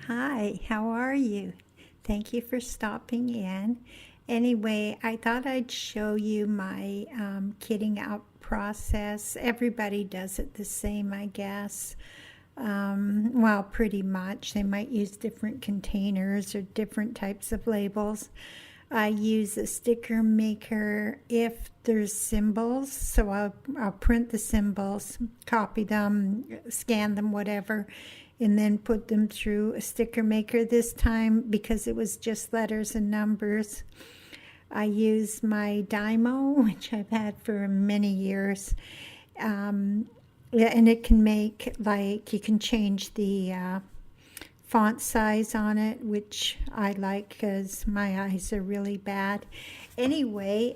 Hi, how are you? Thank you for stopping in. Anyway, I thought I'd show you my kitting out process. Everybody does it the same, I guess. Well, pretty much. They might use different containers or different types of labels. I use a sticker maker if there's symbols, so I'll print the symbols, copy them, scan them, whatever, and then put them through a sticker maker. This time, because it was just letters and numbers, I use my Dymo, which I've had for many years. Yeah, and it can make, like, you can change the font size on it, which I like because my eyes are really bad. Anyway,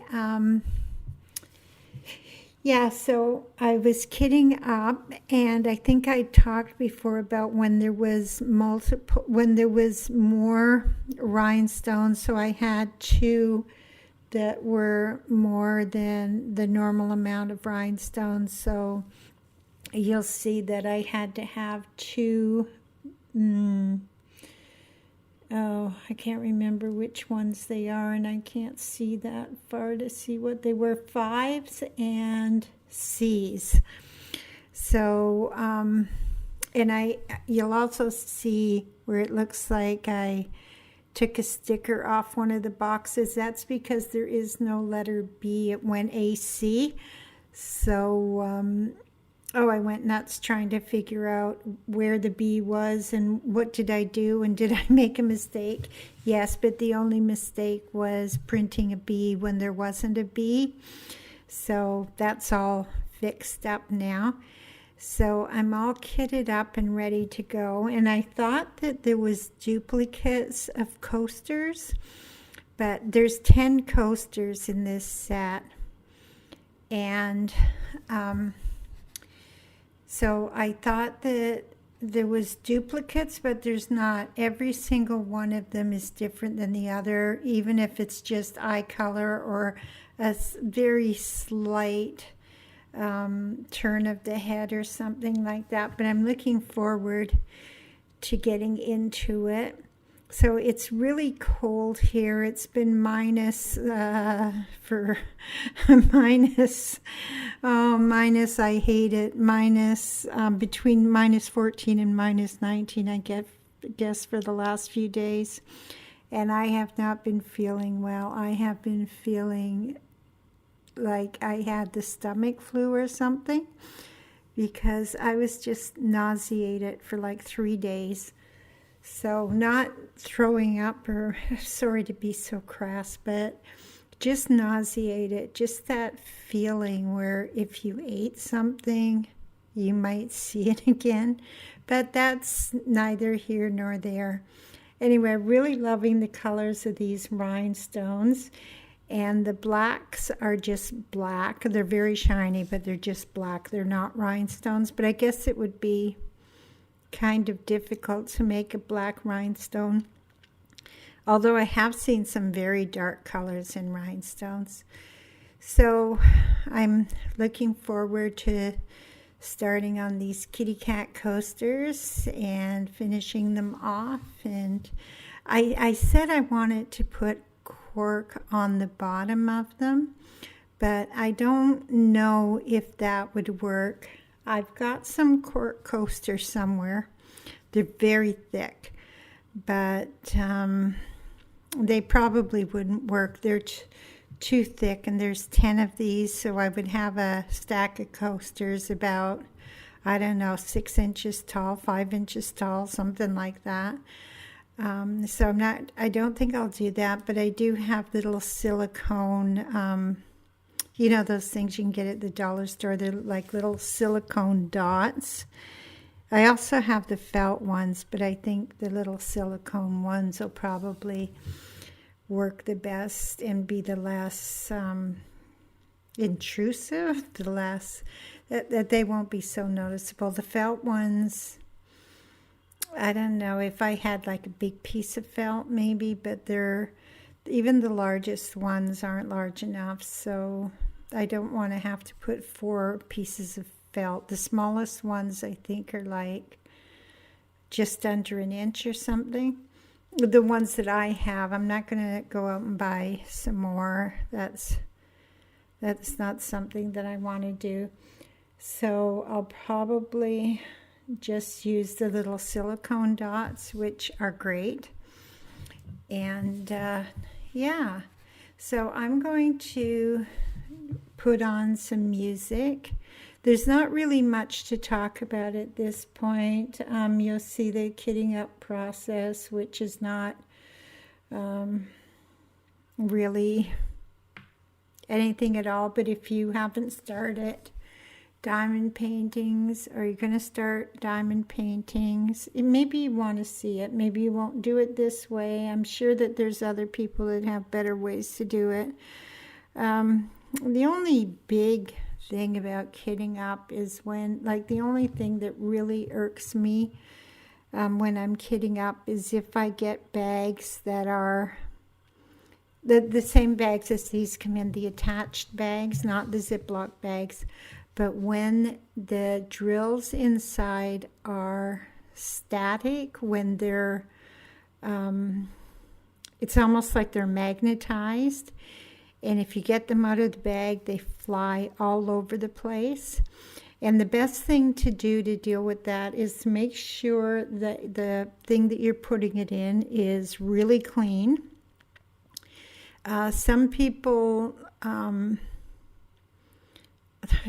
yeah, so I was kitting up, and I think I talked before about when there was more rhinestones. So I had two that were more than the normal amount of rhinestones. So you'll see that I had to have two. Oh, I can't remember which ones they are, and I can't see that far to see what they were. Fives and C's. So, you'll also see where it looks like I took a sticker off one of the boxes. That's because there is no letter B. It went AC. So, I went nuts trying to figure out where the B was and what did I do and did I make a mistake? Yes, but the only mistake was printing a B when there wasn't a B. So that's all fixed up now. So I'm all kitted up and ready to go. And I thought that there was duplicates of coasters, but there's 10 coasters in this set. And so I thought that there was duplicates, but there's not. Every single one of them is different than the other, even if it's just eye color or a very slight turn of the head or something like that. But I'm looking forward to getting into it. So it's really cold here. It's been minus for minus, minus, I hate it, minus, between minus 14 and minus 19, I guess, for the last few days. And I have not been feeling well. I have been feeling like I had the stomach flu or something, because I was just nauseated for like 3 days. So not throwing up, or sorry to be so crass, but just nauseated, just that feeling where if you ate something, you might see it again. But that's neither here nor there. Anyway, really loving the colors of these rhinestones. And the blacks are just black. They're very shiny, but they're just black. They're not rhinestones. But I guess it would be kind of difficult to make a black rhinestone, although I have seen some very dark colors in rhinestones. So I'm looking forward to starting on these kitty cat coasters and finishing them off. And I said I wanted to put cork on the bottom of them, but I don't know if that would work. I've got some cork coasters somewhere. They're very thick, but they probably wouldn't work. They're too thick, and there's 10 of these, so I would have a stack of coasters about, I don't know, 6 inches tall, 5 inches tall, something like that. So I don't think I'll do that, but I do have little silicone, you know, those things you can get at the dollar store. They're like little silicone dots. I also have the felt ones, but I think the little silicone ones will probably work the best and be the less intrusive, the less, that they won't be so noticeable. The felt ones, I don't know, if I had like a big piece of felt maybe, but even the largest ones aren't large enough, so I don't want to have to put 4 pieces of felt. The smallest ones I think are like just under an inch or something. The ones that I have, I'm not going to go out and buy some more. That's not something that I want to do. So I'll probably just use the little silicone dots, which are great. And yeah, so I'm going to put on some music. There's not really much to talk about at this point. You'll see the kitting up process, which is not really anything at all. But if you haven't started diamond paintings, or you're going to start diamond paintings, maybe you want to see it. Maybe you won't do it this way. I'm sure that there's other people that have better ways to do it. The only big thing about kitting up is when, like, the only thing that really irks me when I'm kitting up is if I get bags that are the same bags as these come in, the attached bags, not the Ziploc bags, but when the drills inside are static, when they're, it's almost like they're magnetized. And if you get them out of the bag, they fly all over the place. And the best thing to do to deal with that is to make sure that the thing that you're putting it in is really clean. Some people, I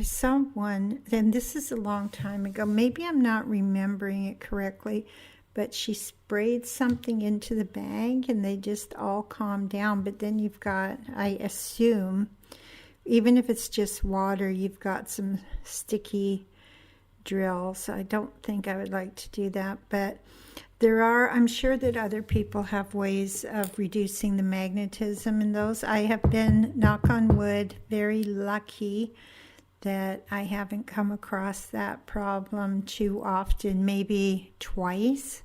saw one, and this is a long time ago, maybe I'm not remembering it correctly, but she sprayed something into the bag and they just all calmed down. But then you've got, I assume, even if it's just water, you've got some sticky drills. I don't think I would like to do that, but there are, I'm sure that other people have ways of reducing the magnetism in those. I have been, knock on wood, very lucky that I haven't come across that problem too often, maybe twice.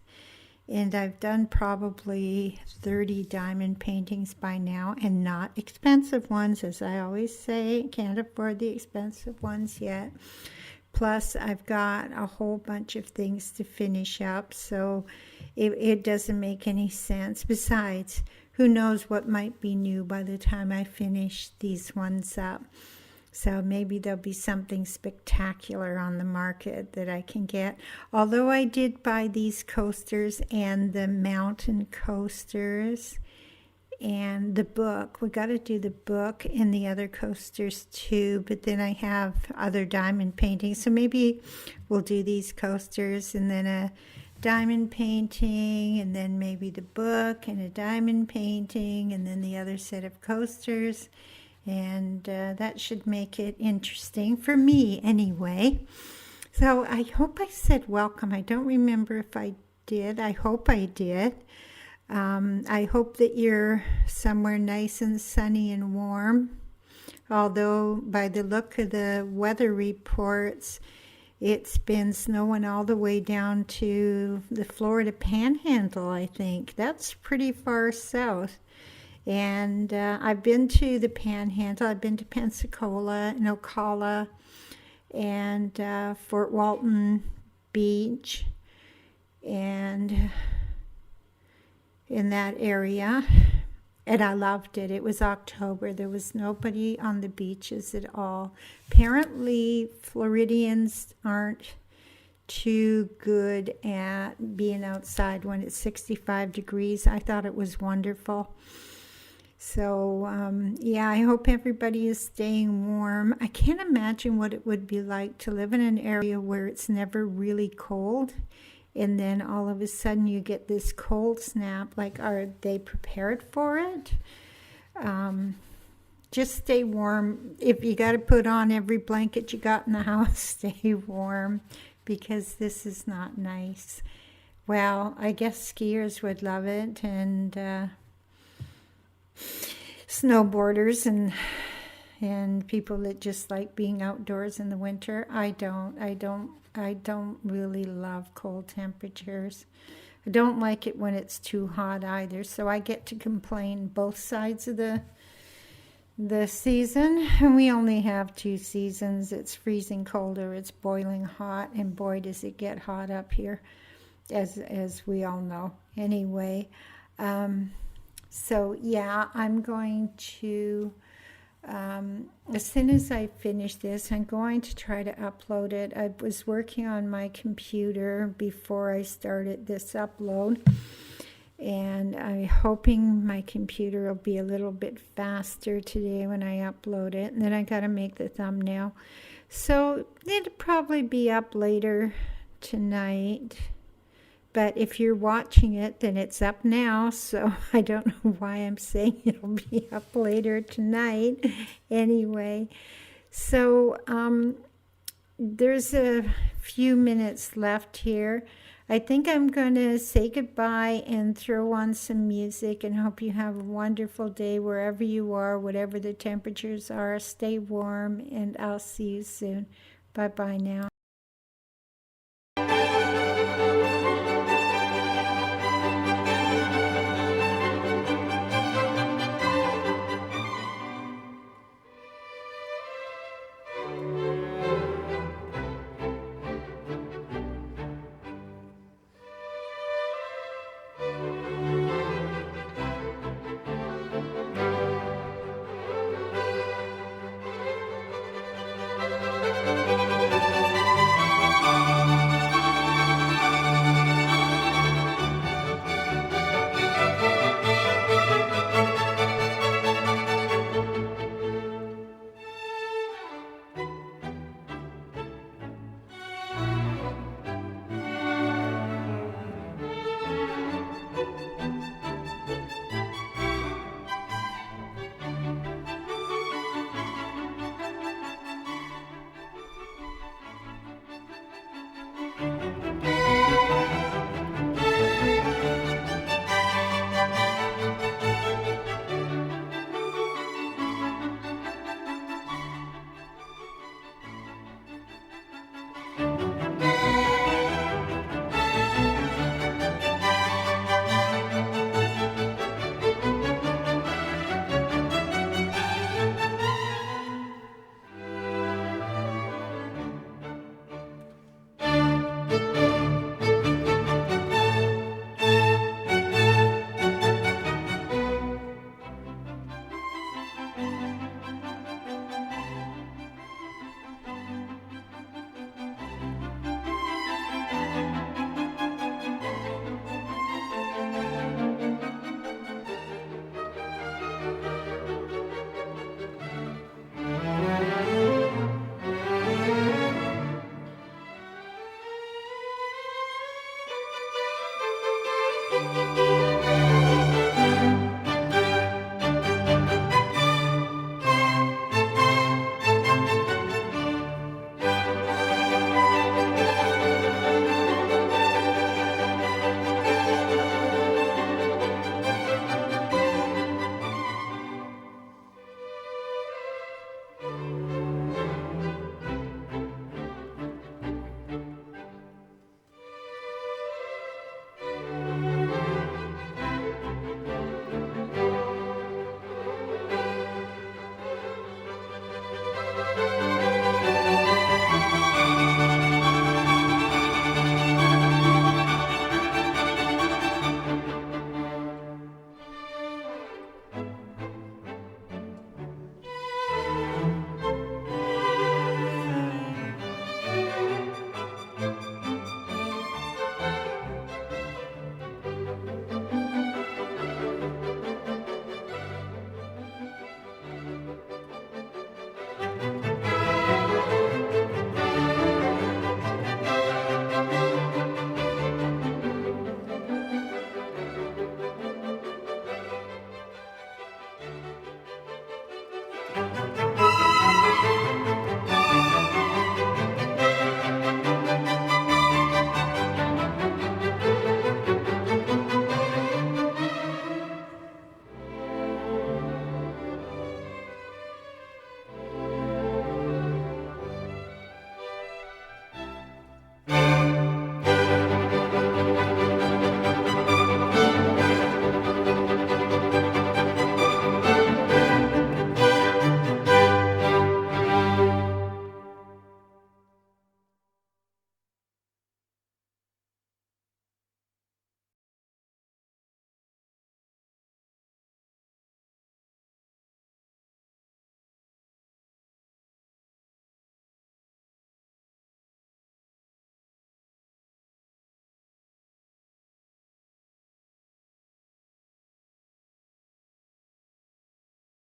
And I've done probably 30 diamond paintings by now, and not expensive ones, as I always say. Can't afford the expensive ones yet. Plus, I've got a whole bunch of things to finish up, so it doesn't make any sense. Besides, who knows what might be new by the time I finish these ones up. So maybe there'll be something spectacular on the market that I can get. Although I did buy these coasters and the mountain coasters and the book. We got to do the book and the other coasters too. But then I have other diamond paintings. So maybe we'll do these coasters and then a diamond painting, and then maybe the book and a diamond painting, and then the other set of coasters. And that should make it interesting for me anyway. So I hope I said welcome. I don't remember if I did. I hope I did. I hope that you're somewhere nice and sunny and warm. Although by the look of the weather reports, it's been snowing all the way down to the Florida Panhandle, I think. That's pretty far south. And I've been to the Panhandle. I've been to Pensacola and Ocala and Fort Walton Beach and in that area. And I loved it. It was October. There was nobody on the beaches at all. Apparently, Floridians aren't too good at being outside when it's 65 degrees. I thought it was wonderful. So, yeah, I hope everybody is staying warm. I can't imagine what it would be like to live in an area where it's never really cold, and then all of a sudden you get this cold snap. Like, are they prepared for it? Just stay warm. If you got to put on every blanket you got in the house, stay warm, because this is not nice. Well, I guess skiers would love it, and snowboarders and people that just like being outdoors in the winter. I don't really love cold temperatures. I don't like it when it's too hot either, so I get to complain both sides of the season. And we only have 2 seasons. It's freezing cold or it's boiling hot, and boy does it get hot up here. as we all know. Anyway, so yeah, I'm going to, as soon as I finish this, I'm going to try to upload it. I was working on my computer before I started this upload, and I'm hoping my computer will be a little bit faster today when I upload it. And then I got to make the thumbnail. So it'll probably be up later tonight. But if you're watching it, then it's up now. So I don't know why I'm saying it'll be up later tonight. Anyway, so there's a few minutes left here. I think I'm going to say goodbye and throw on some music, and hope you have a wonderful day wherever you are, whatever the temperatures are. Stay warm, and I'll see you soon. Bye-bye now.